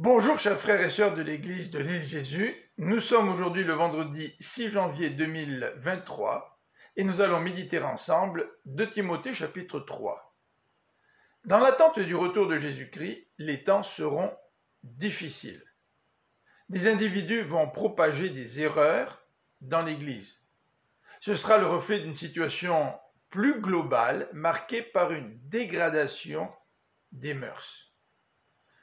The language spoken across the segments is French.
Bonjour chers frères et sœurs de l'église de l'île Jésus, nous sommes aujourd'hui le vendredi 6 janvier 2023 et nous allons méditer ensemble 2 Timothée chapitre 3. Dans l'attente du retour de Jésus-Christ, les temps seront difficiles. Des individus vont propager des erreurs dans l'église. Ce sera le reflet d'une situation plus globale marquée par une dégradation des mœurs.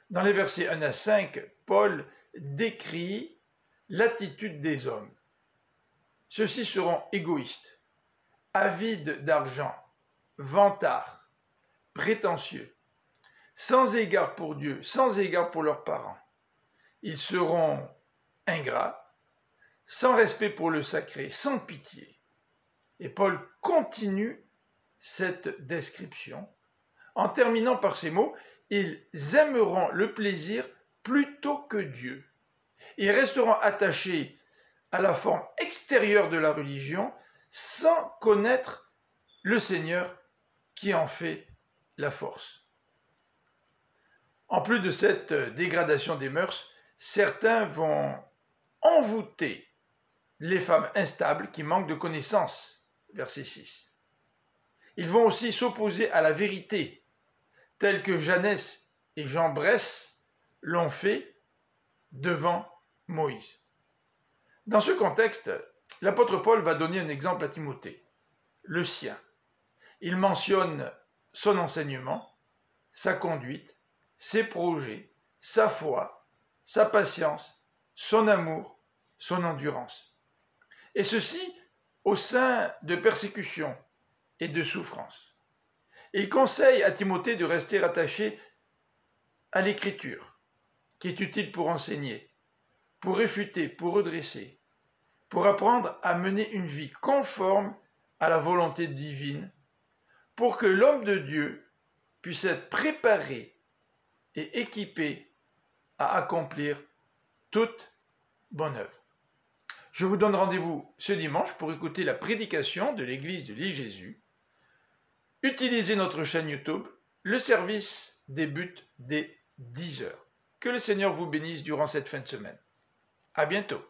Dans les versets 1 à 5, Paul décrit l'attitude des hommes. Ceux-ci seront égoïstes, avides d'argent, vantards, prétentieux, sans égard pour Dieu, sans égard pour leurs parents. Ils seront ingrats, sans respect pour le sacré, sans pitié. Et Paul continue cette description en terminant par ces mots: ils aimeront le plaisir plutôt que Dieu. Ils resteront attachés à la forme extérieure de la religion sans connaître le Seigneur qui en fait la force. En plus de cette dégradation des mœurs, certains vont envoûter les femmes instables qui manquent de connaissances. Verset 6. Ils vont aussi s'opposer à la vérité, tels que Jeannès et Jean Bresse l'ont fait devant Moïse. Dans ce contexte, l'apôtre Paul va donner un exemple à Timothée, le sien. Il mentionne son enseignement, sa conduite, ses projets, sa foi, sa patience, son amour, son endurance. Et ceci au sein de persécutions et de souffrances. Il conseille à Timothée de rester attaché à l'Écriture, qui est utile pour enseigner, pour réfuter, pour redresser, pour apprendre à mener une vie conforme à la volonté divine, pour que l'homme de Dieu puisse être préparé et équipé à accomplir toute bonne œuvre. Je vous donne rendez-vous ce dimanche pour écouter la prédication de l'église de l'île Jésus. Utilisez notre chaîne YouTube. Le service débute dès 10 h. Que le Seigneur vous bénisse durant cette fin de semaine. À bientôt.